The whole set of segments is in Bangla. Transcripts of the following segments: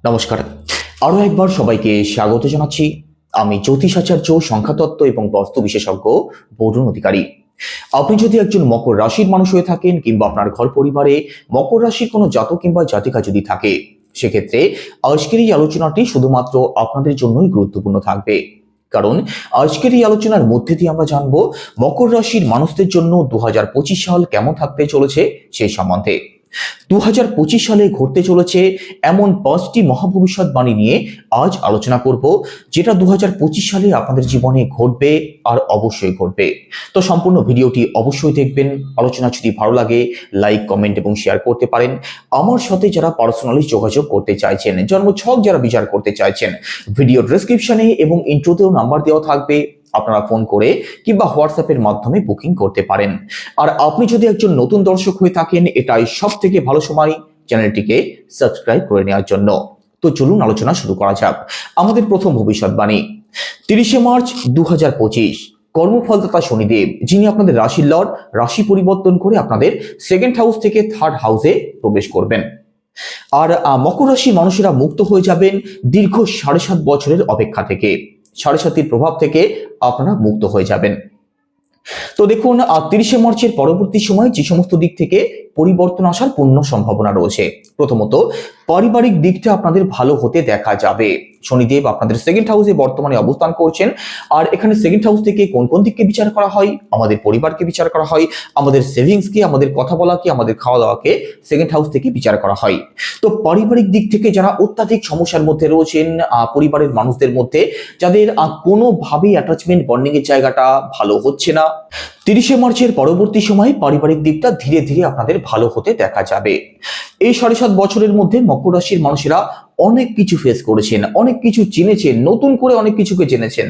নমস্কার। আরো একবার সবাইকে স্বাগত জানাচ্ছি। আমি জ্যোতিষাচার্য, সংখ্যাতত্ত্ব এবং বাস্তু বিশেষজ্ঞ বরুণ অধিকারী। আপনি যদি একজন মকর রাশির মানুষ হয়ে থাকেন কিংবা আপনার ঘর পরিবারে মকর রাশির কোনো জাতক কিংবা জাতিকা যদি থাকে, সেক্ষেত্রে আজকের এই আলোচনাটি শুধুমাত্র আপনাদের জন্যই গুরুত্বপূর্ণ থাকবে। কারণ আজকের এই আলোচনার মধ্যে দিয়ে আমরা জানবো মকর রাশির মানুষদের জন্য 2025 সাল কেমন থাকতে চলেছে সেই সম্বন্ধে। 2025 সালে ঘটতে চলেছে এমন 5টি মহাভবিষ্যৎবাণী নিয়ে আজ আলোচনা করব, যেটা 2025 সালে আপনাদের জীবনে ঘটবে আর অবশ্যই ঘটবে। তো সম্পূর্ণ ভিডিওটি অবশ্যই দেখবেন। আলোচনা যদি ভালো লাগে লাইক, কমেন্ট এবং শেয়ার করতে পারেন। আমার সাথে যারা পার্সোনালি যোগাযোগ করতে চাইছেন, জন্মছক যারা বিচার করতে চাইছেন, ভিডিও ডেসক্রিপশনে এবং ইন্ট্রোতেও নাম্বার দেওয়া থাকবে, আপনারা ফোন করে কিংবা হোয়াটসঅ্যাপের মাধ্যমে বুকিং করতে পারেন। আর আপনি যদি একজন নতুন দর্শক হয়ে থাকেন, এটাই সব থেকে ভালো সময় চ্যানেলটিকে সাবস্ক্রাইব করে নেওয়ার জন্য। তো চলুন আলোচনা শুরু করা যাক। আমাদের প্রথম ভবিষ্যৎবাণী 30শে মার্চ 2025। কর্মফলদাতা শনিদেব, যিনি আপনাদের রাশির লর্ড, রাশি পরিবর্তন করে আপনাদের সেকেন্ড হাউস থেকে থার্ড হাউসে প্রবেশ করবেন। আর মকর রাশির মানুষেরা মুক্ত হয়ে যাবেন দীর্ঘ 7.5 বছরের অপেক্ষা থেকে। 7.5 প্রভাব থেকে আপনারা মুক্ত হয়ে যাবেন। তো দেখুন, 30শে মার্চের পরবর্তী সময় যে সমস্ত দিক থেকে পরিবর্তন আসার পূর্ণ সম্ভাবনা রয়েছে। প্রথমত, পারিবারিক দিকটা আপনাদের ভালো হতে দেখা যাবে। শনিদেব আপনাদের সেকেন্ড হাউসে বর্তমানে অবস্থান করছেন। আর এখানে সেকেন্ড হাউস থেকে কোন কোন দিককে বিচার করা হয়? আমাদের পরিবারকে বিচার করা হয়, আমাদের সেভিংসকে, আমাদের কথা বলাকে, আমাদের খাওয়া দাওয়াকে সেকেন্ড হাউস থেকে বিচার করা হয়। তো পারিবারিক দিক থেকে যারা অত্যাধিক সমস্যার মধ্যে রয়েছেন, পরিবারের মানুষদের মধ্যে যাদের কোনোভাবেই অ্যাটাচমেন্ট বন্ডিং এর জায়গাটা ভালো হচ্ছে না, 30শে মার্চের পরবর্তী সময়ে পারিবারিক দিকটা ধীরে ধীরে আপনাদের ভালো হতে দেখা যাবে। এই 7.5 বছরের মধ্যে মকর রাশির মানুষেরা অনেক কিছু ফেস করেছেন, অনেক কিছু চিনেছেন, নতুন করে অনেক কিছুকে জেনেছেন।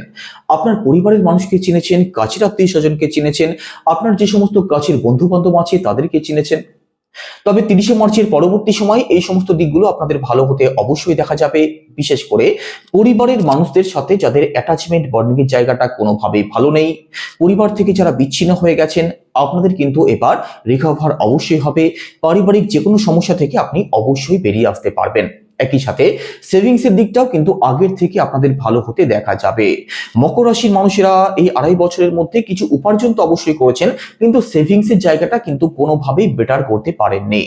আপনার পরিবারের মানুষকে চিনেছেন, কাছের আত্মীয় স্বজনকে চিনেছেন, আপনার যে সমস্ত কাছের বন্ধু বান্ধব আছে তাদেরকে চিনেছেন। তবে 30শে মার্চের পরবর্তী সময় এই সমস্ত দিকগুলো আপনাদের ভালো হতে অবশ্যই দেখা যাবে। বিশেষ করে পরিবারের মানুষদের সাথে যাদের অ্যাটাচমেন্ট বন্ডিং এর জায়গাটা কোনোভাবেই ভালো নেই, পরিবার থেকে যারা বিচ্ছিন্ন হয়ে গেছেন, আপনাদের কিন্তু এবার রিকভার অবশ্যই হবে। পারিবারিক যে কোনো সমস্যা থেকে আপনি অবশ্যই বেরিয়ে আসতে পারবেন। একই সাথে সেভিংস এর দিকটাও কিন্তু আগের থেকে আপনাদের ভালো হতে দেখা যাবে। মকর রাশির মানুষেরা এই 2.5 বছরের মধ্যে কিছু উপার্জন তো অবশ্যই করেছেন, কিন্তু সেভিংস এর জায়গাটা কিন্তু কোনোভাবেই বেটার করতে পারেননি।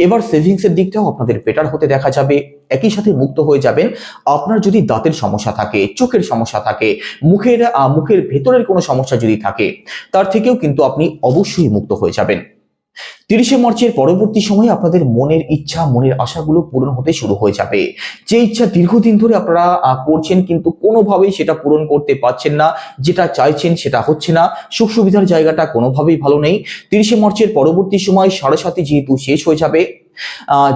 এবার সেভিংস এর দিকটাও আপনাদের বেটার হতে দেখা যাবে। একই সাথে মুক্ত হয়ে যাবেন। আপনার যদি দাঁতের সমস্যা থাকে, চোখের সমস্যা থাকে, মুখের ভেতরের কোনো সমস্যা যদি থাকে, তার থেকেও কিন্তু আপনি অবশ্যই মুক্ত হয়ে যাবেন। 30শে মার্চের পরবর্তী সময়ে আপনাদের মনের ইচ্ছা, মনের আশাগুলো পূরণ হতে শুরু হয়ে যাবে। যে ইচ্ছা দীর্ঘদিন ধরে আপনারা করছেন কিন্তু কোনোভাবেই সেটা পূরণ করতে পারছেন না, যেটা চাইছেন সেটা হচ্ছে না, সুখ সুবিধার জায়গাটা কোনোভাবেই ভালো নেই। 30শে মার্চের পরবর্তী সময় 7.5 যেহেতু শেষ হয়ে যাবে,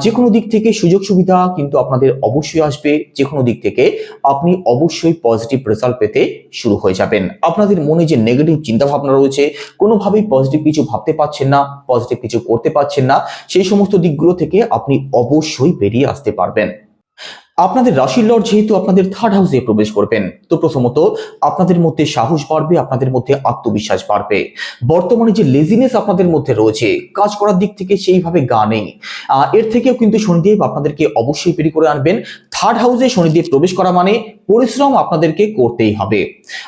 যে কোনো দিক থেকে সুযোগ সুবিধা কিন্তু আপনাদের অবশ্যই আসবে। যে কোনো দিক থেকে আপনি অবশ্যই পজিটিভ রেজাল্ট পেতে শুরু হয়ে যাবেন। আপনাদের মনে যে নেগেটিভ চিন্তা ভাবনা রয়েছে, কোনোভাবেই পজিটিভ কিছু ভাবতে পারছেন না, পজিটিভ কিছু করতে পারছেন না, সেই সমস্ত দিকগুলো থেকে আপনি অবশ্যই বেরিয়ে আসতে পারবেন। আপনাদের রাশির লর্ড যেহেতু আপনাদের থার্ড হাউসে প্রবেশ করবেন, তো প্রথমত আপনাদের মধ্যে সাহস বাড়বে, আপনাদের মধ্যে আত্মবিশ্বাস বাড়বে। বর্তমানে যে লেজিনেস আপনাদের মধ্যে রয়েছে, কাজ করার দিক থেকে সেইভাবে গা নেই, এর থেকেও কিন্তু শনিদেব আপনাদেরকে অবশ্যই বেরিয়ে করে আনবেন। থার্ড হাউসে শনিদেব প্রবেশ করা মানে পরিশ্রম আপনাদেরকে করতেই হবে।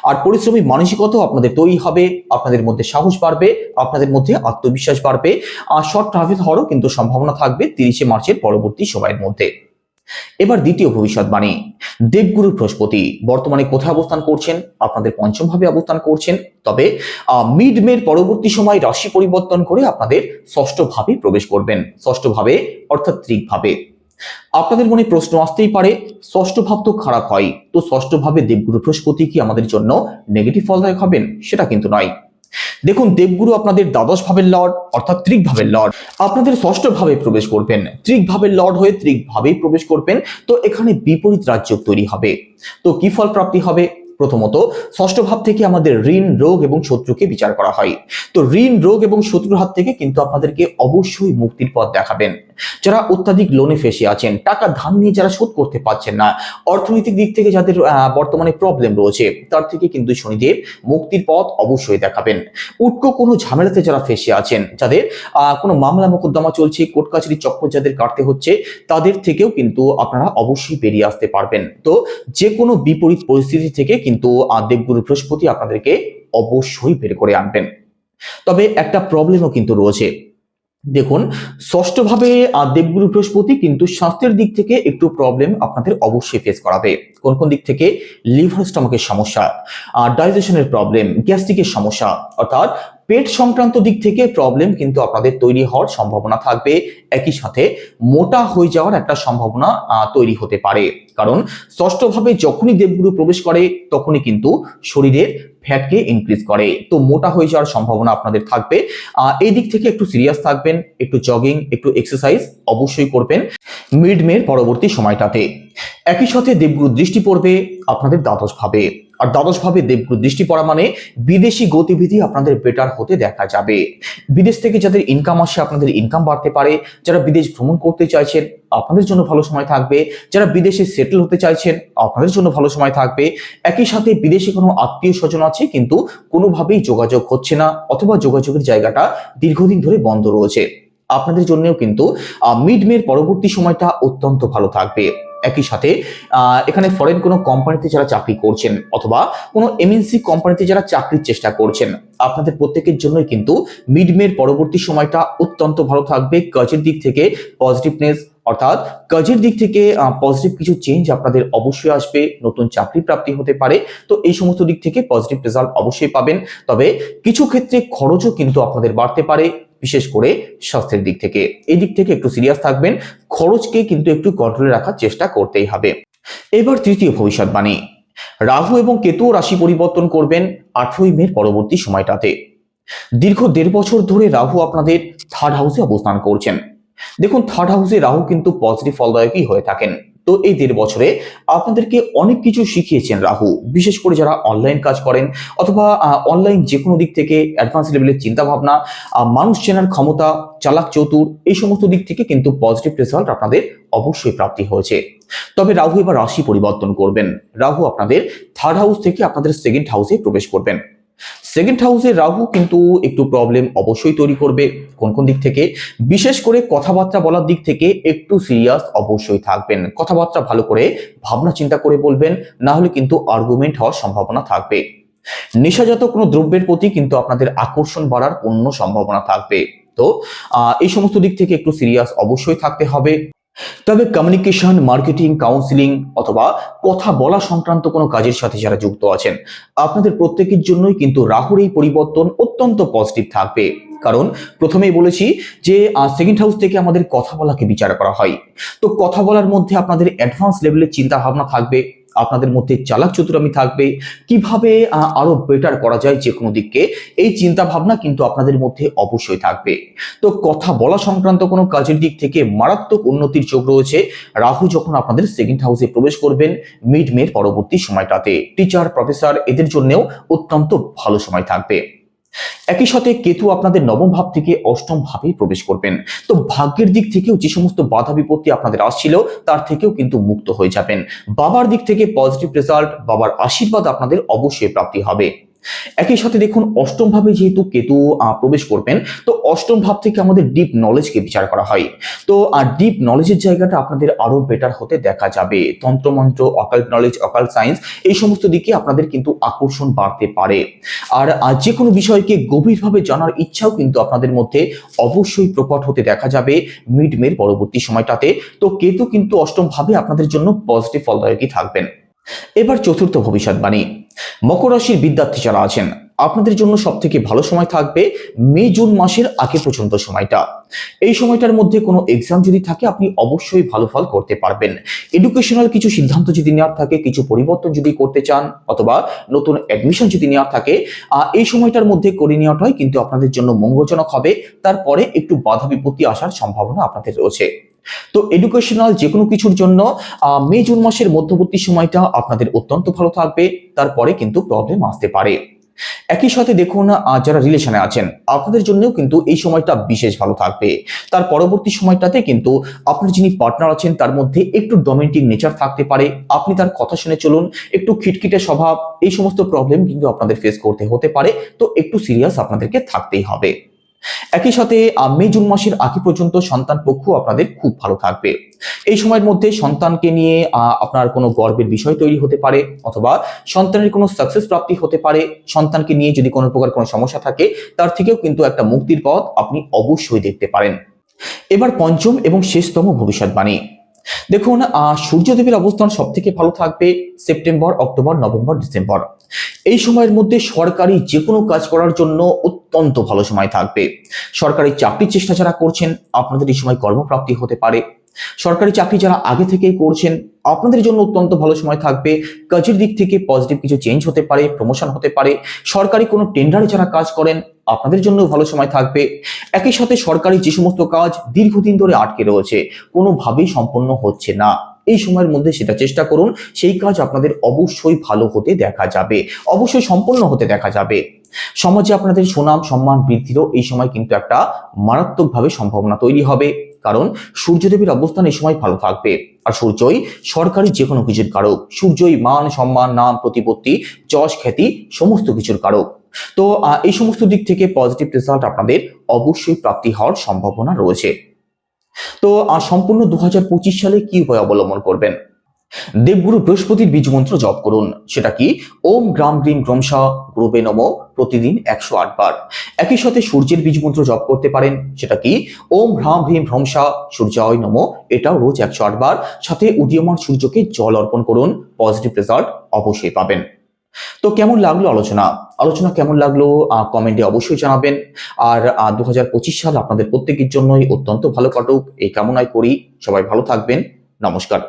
আর পরিশ্রমী মানসিকতাও আপনাদের তৈরি হবে, আপনাদের মধ্যে সাহস বাড়বে, আপনাদের মধ্যে আত্মবিশ্বাস বাড়বে। আর শর্ট ট্রাভেল হওয়ারও কিন্তু সম্ভাবনা থাকবে 30শে মার্চের পরবর্তী সময়ের মধ্যে। এবার দ্বিতীয় ভবিষ্যৎবাণী, দেবগুরু বৃহস্পতি বর্তমানে কোথায় অবস্থান করছেন? আপনাদের পঞ্চম ভাবে অবস্থান করছেন। তবে মিড মের পরবর্তী সময় রাশি পরিবর্তন করে আপনাদের ষষ্ঠ ভাবে প্রবেশ করবেন। ষষ্ঠ ভাবে অর্থাৎ ত্রিক ভাবে। আপনাদের মনে প্রশ্ন আসতেই পারে, ষষ্ঠ ভাব তো খারাপ হয়, তো ষষ্ঠ ভাবে দেবগুরু বৃহস্পতি কি আমাদের জন্য নেগেটিভ ফলদায়ক হবেন? সেটা কিন্তু নয়। দেখুন, দেবগুরু আপনাদের দ্বাদশ ভাবের লর্ড অর্থাৎ ত্রিক ভাবের লর্ড, আপনাদের ষষ্ঠ ভাবে প্রবেশ করবেন। ত্রিক ভাবের লর্ড হয়ে ত্রিক ভাবেই প্রবেশ করবেন। তো এখানে বিপরীত রাজ্য তৈরি হবে। তো কি ফল প্রাপ্তি হবে? প্রথমত, ষষ্ঠ ভাব থেকে আমাদের ঋণ, রোগ এবং শত্রুকে বিচার করা হয়। তো ঋণ, রোগ এবং শত্রুর হাত থেকে কিন্তু আপনাদেরকে অবশ্যই মুক্তির পথ দেখাবেন। যারা অত্যাধিক লোনে ফেসে আছেন, টাকা ধার নিয়ে যারা শোধ করতে পারছেন না, অর্থনৈতিক দিক থেকে যাদের বর্তমানে প্রবলেম রয়েছে, তার থেকে কিন্তু শনিদেব মুক্তির পথ অবশ্যই দেখাবেন। উটকো কোনো ঝামেলাতে যারা ফেসে আছেন, যাদের কোনো মামলা মোকদ্দমা চলছে, কোর্ট কাছারির চক্কর যাদের কাটতে হচ্ছে, তাদের থেকেও কিন্তু আপনারা অবশ্যই বেরিয়ে আসতে পারবেন। তো যে কোনো বিপরীত পরিস্থিতি থেকে কিন্তু দেবগুরু বৃহস্পতি আপনাদেরকে অবশ্যই বের করে আনবেন। তবে একটা প্রবলেমও কিন্তু রয়েছে। দেখুন, ষষ্ঠভাবে দেবগুরু বৃহস্পতি কিন্তু স্বাস্থ্যের দিক থেকে একটু প্রবলেম আপনাদের অবশ্যই ফেস করাবে। কোন কোন দিক থেকে? লিভার স্টমাকের সমস্যা, ডাইজেশনের প্রবলেম, গ্যাস্ট্রিকের সমস্যা, অর্থাৎ পেট সংক্রান্ত দিক থেকে প্রবলেম কিন্তু আপনাদের তৈরি হওয়ার সম্ভাবনা থাকবে। একই সাথে মোটা হয়ে যাওয়ার একটা সম্ভাবনা তৈরি হতে পারে, কারণ ষষ্ঠভাবে যখনই দেবগুরু প্রবেশ করে তখনই কিন্তু শরীরের ফ্যাটকে ইনক্রিজ করে, তো মোটা হয়ে যাওয়ার সম্ভাবনা আপনাদের থাকবে। এই দিক থেকে একটু সিরিয়াস থাকবেন, একটু জগিং, একটু এক্সারসাইজ অবশ্যই করবেন মিড মের পরবর্তী সময়টাতে। একই সাথে দেবগুরু দৃষ্টি পড়বে আপনাদের দ্বাদশ ভাবে, আর দ্বাদশ ভাবে দেবগুরু দৃষ্টি পড়া মানে বিদেশি গতিবিধি আপনাদের বেটার হতে দেখা যাবে। বিদেশ থেকে যাদের ইনকাম আসে, আপনাদের ইনকাম বাড়তে পারে। যারা বিদেশ ভ্রমণ করতে চাইছেন, আপনাদের জন্য ভালো সময় থাকবে। যারা বিদেশে সেটেল হতে চাইছেন, আপনাদের জন্য ভালো সময় থাকবে। একই সাথে বিদেশে কোনো আত্মীয় স্বজন আছে কিন্তু কোনোভাবেই যোগাযোগ হচ্ছে না, অথবা যোগাযোগের জায়গাটা দীর্ঘদিন ধরে বন্ধ রয়েছে, আপনাদের জন্যও কিন্তু মিড মের পরবর্তী সময়টা অত্যন্ত ভালো থাকবে। একই সাথে এখানে ফরেন কোনো কোম্পানিতে যারা চাকরি করছেন, অথবা কোনো এমএনসি কোম্পানিতে যারা চাকরির চেষ্টা করছেন, আপনাদের প্রত্যেকের জন্যই কিন্তু মিড মের পরবর্তী সময়টা অত্যন্ত ভালো থাকবে। কাজের দিক থেকে পজিটিভনেস, অর্থাৎ কাজের দিক থেকে পজিটিভ কিছু চেঞ্জ আপনাদের অবশ্যই আসবে, নতুন চাকরি প্রাপ্তি হতে পারে। তো এই সমস্ত দিক থেকে পজিটিভ রেজাল্ট অবশ্যই পাবেন। তবে কিছু ক্ষেত্রে খরচও কিন্তু আপনাদের বাড়তে পারে, বিশেষ করে স্বাস্থ্যের দিক থেকে। এই দিক থেকে একটু সিরিয়াস থাকবেন, খরচকে কিন্তু একটু কন্ট্রোলে রাখার চেষ্টা করতেই হবে। এবার তৃতীয় ভবিষ্যৎবাণী, রাহু এবং কেতু রাশি পরিবর্তন করবেন 18ই মের পরবর্তী সময়টাতে। দীর্ঘ 1.5 বছর ধরে রাহু আপনাদের থার্ড হাউসে অবস্থান করছেন। দেখুন, থার্ড হাউসে রাহু কিন্তু পজিটিভ ফলদায়কই হয়ে থাকেন। তো এই 1.5 বছরে আপনাদেরকে অনেক কিছু শিখিয়েছেন রাহু, বিশেষ করে যারা অনলাইন কাজ করেন, অথবা অনলাইন যে কোনো দিক থেকে অ্যাডভান্স লেভেলের চিন্তা ভাবনা, মানুষ চেনার ক্ষমতা, চালাক চতুর, এই সমস্ত দিক থেকে কিন্তু পজিটিভ রেজাল্ট আপনাদের অবশ্যই প্রাপ্তি হয়েছে। তবে রাহু এবার রাশি পরিবর্তন করবেন। রাহু আপনাদের থার্ড হাউস থেকে আপনাদের সেকেন্ড হাউসে প্রবেশ করবেন। সেকেন্ড হাউসে রাহু কিন্তু একটু প্রবলেম অবশ্যই তৈরি করবে। কোন কোন দিক থেকে? বিশেষ করে কথাবার্তা বলার দিক থেকে একটু সিরিয়াস অবশ্যই থাকবেন। কথাবার্তা ভালো করে ভাবনা চিন্তা করে বলবেন, না হলে কিন্তু আর্গুমেন্ট হওয়ার সম্ভাবনা থাকবে। নেশাজাত কোনো দ্রব্যের প্রতি কিন্তু আপনাদের আকর্ষণ বাড়ার পূর্ণ সম্ভাবনা থাকবে। তো এই সমস্ত দিক থেকে একটু সিরিয়াস অবশ্যই থাকতে হবে। তবে কমিউনিকেশন, মার্কেটিং, কাউন্সিলিং, অথবা কথা বলা সংক্রান্ত কোনো কাজের সাথে যারা যুক্ত আছেন, আপনাদের প্রত্যেকের জন্যই কিন্তু রাহুর এই পরিবর্তন অত্যন্ত পজিটিভ থাকবে। কারণ প্রথমেই বলেছি যে সেকেন্ড হাউস থেকে আমাদের কথা বলাকে বিচার করা হয়। তো কথা বলার মধ্যে আপনাদের অ্যাডভান্স লেভেলের চিন্তা ভাবনা থাকবে, আপনাদের মধ্যে চালাক চতুরামি থাকবে, কিভাবে আরো বেটার করা যায় যে কোনো দিককে, এই চিন্তা ভাবনা কিন্তু আপনাদের মধ্যে অবশ্যই থাকবে। তো কথা বলা সংক্রান্ত কোনো কাজের দিক থেকে মারাত্মক উন্নতির যোগ রয়েছে রাহু যখন আপনাদের সেকেন্ড হাউসে প্রবেশ করবেন মিড মের পরবর্তী সময়টাতে। টিচার, প্রফেসর, এদের জন্যও অত্যন্ত ভালো সময় থাকবে। একই সাথে কেতু আপনাদের নবম ভাব থেকে অষ্টম ভাবে প্রবেশ করবেন। তো ভাগ্যের দিক থেকেও যে সমস্ত বাধা বিপত্তি আপনাদের আসছিল, তার থেকেও কিন্তু মুক্ত হয়ে যাবেন। বাবার দিক থেকে পজিটিভ রেজাল্ট, বাবার আশীর্বাদ আপনাদের অবশ্যই প্রাপ্তি হবে। একই সাথে দেখুন, অষ্টম ভাবে যেহেতু কেতু প্রবেশ করবেন, তো অষ্টম ভাব থেকে আমাদের ডিপ নলেজকে বিচার করা হয়। তো ডিপ নলেজের জায়গাটা আপনাদের আরো বেটার হতে দেখা যাবে। তন্ত্রমন্ত্র, অকাল্ট নলেজ, অকাল্ট সায়েন্স, এই সমস্ত দিকে আপনাদের কিন্তু আকর্ষণ বাড়তে পারে। আর যে কোনো বিষয়কে গভীরভাবে জানার ইচ্ছাও কিন্তু আপনাদের মধ্যে অবশ্যই প্রকট হতে দেখা যাবে মিড মের পরবর্তী সময়টাতে। তো কেতু কিন্তু অষ্টম ভাবে আপনাদের জন্য পজিটিভ ফলদায়কই থাকবেন। এবার চতুর্থ ভবিষ্যৎবাণী, মকর রাশির বিদ্যার্থী যারা আছেন, আপনাদের জন্য সব থেকে ভালো সময় থাকবে মে জুন মাসের আগে পর্যন্ত সময়টা। এই সময়টার মধ্যে কোনো এক্সাম যদি থাকে, আপনি অবশ্যই ভালো ফল করতে পারবেন। এডুকেশনাল কিছু সিদ্ধান্ত যদি নেওয়ার থাকে, কিছু পরিবর্তন যদি করতে চান, অথবা নতুন অ্যাডমিশন যদি নেওয়ার থাকে, এই সময়টার মধ্যে করে নেওয়াটাই কিন্তু আপনাদের জন্য মঙ্গলজনক হবে। তারপরে একটু বাধা বিপত্তি আসার সম্ভাবনা আপনাদের রয়েছে। তো এডুকেশনাল যে কোনো কিছুর জন্য মে জুন মাসের মধ্যবর্তী সময়টা আপনাদের অত্যন্ত ভালো থাকবে। তারপরে কিন্তু প্রবলেম আসতে পারে। একই সাথে দেখুন যারা রিলেশনে আছেন আপনাদের জন্যও কিন্তু এই সময়টা বিশেষ ভালো থাকবে। তার পরবর্তী সময়টাতে কিন্তু আপনার যিনি পার্টনার আছেন তার মধ্যে একটু ডমিনেটিং নেচার থাকতে পারে, আপনি তার কথা শুনে চলুন, একটু খিটখিটে স্বভাব, এই সমস্ত প্রবলেম কিন্তু আপনাদের ফেস করতে হতে পারে। তো একটু সিরিয়াস আপনাদেরকে থাকতেই হবে। একই সাথে মে জুন মাসের আগে পর্যন্ত সন্তান পক্ষ আপনাদের খুব ভালো থাকবে। এই সময়ের মধ্যে সন্তানকে নিয়ে আপনার কোনো গর্বের বিষয় তৈরি হতে পারে, অথবা সন্তানের কোনো সাকসেস প্রাপ্তি হতে পারে। সন্তানকে নিয়ে যদি কোনো প্রকার কোনো সমস্যা থাকে তার থেকেও কিন্তু একটা মুক্তির পথ আপনি অবশ্যই দেখতে পারেন। এবার পঞ্চম এবং শেষতম ভবিষ্যৎবাণী। দেখুন সূর্যদেবের অবস্থান সব থেকে ভালো থাকবে সেপ্টেম্বর, অক্টোবর, নভেম্বর, ডিসেম্বর। এই সময়ের মধ্যে সরকারি যে কোনো কাজ করার জন্য অত্যন্ত ভালো সময় থাকবে। সরকারি চাকরির চেষ্টা যারা করছেন আপনাদের এই সময় কর্মপ্রাপ্তি হতে পারে। সরকারি চাকরি যারা আগে থেকেই করছেন আপনাদের জন্য অত্যন্ত ভালো সময় থাকবে। কাজের দিক থেকে পজিটিভ কিছু চেঞ্জ হতে পারে, প্রমোশন হতে পারে। সরকারি কোনো টেন্ডারে যারা কাজ করেন আপনাদের জন্য ভালো সময় থাকবে। একই সাথে সরকারি যে সমস্ত কাজ দীর্ঘদিন ধরে আটকে রয়েছে, কোনোভাবেই সম্পন্ন হচ্ছে না, এই সময়ের মধ্যে সেটা চেষ্টা করুন, সেই কাজ আপনাদের অবশ্যই ভালো হতে দেখা যাবে, অবশ্যই সম্পন্ন হতে দেখা যাবে। সমাজে আপনাদের সুনাম সম্মান বৃদ্ধিরও এই সময় কিন্তু একটা মারাত্মকভাবে সম্ভাবনা তৈরি হবে, কারণ সূর্যদেবের অবস্থান এই সময় ভালো থাকবে। আর সূর্যই সরকারি যে কোনো কিছুর কারক, সূর্যই মান সম্মান নাম প্রতিপত্তি যশ খ্যাতি সমস্ত কিছুর কারক। তো এই সমস্ত দিক থেকে পজিটিভ রেজাল্ট আপনাদের অবশ্যই প্রাপ্তি হওয়ার সম্ভাবনা রয়েছে। তো সম্পূর্ণ 2025 সালে কি উপায় অবলম্বন করবেন? দেবগুরু বৃহস্পতির বীজ মন্ত্র জপ করুন। সেটা কি? ওম গ্রাম গ্রিম গ্রমসা গুরুবে নমঃ, প্রতিদিন 108 বার। একই সাথে সূর্যের বীজ মন্ত্র জপ করতে পারেন। সেটা কি? ওম হ্রাম হ্রিম ভ্রমসা সূর্যায় নমঃ, এটাও রোজ 108 বার। সাথে উদীয়মান সূর্যকে জল অর্পণ করুন, পজিটিভ রেজাল্ট অবশ্যই পাবেন। তো কেমন লাগলো আলোচনা কেমন লাগলো কমেন্টে অবশ্যই জানাবেন। আর 2025 সাল আপনাদের প্রত্যেকের জন্যই অত্যন্ত ভালো কাটুক এই কামনাই করি। সবাই ভালো থাকবেন। নমস্কার।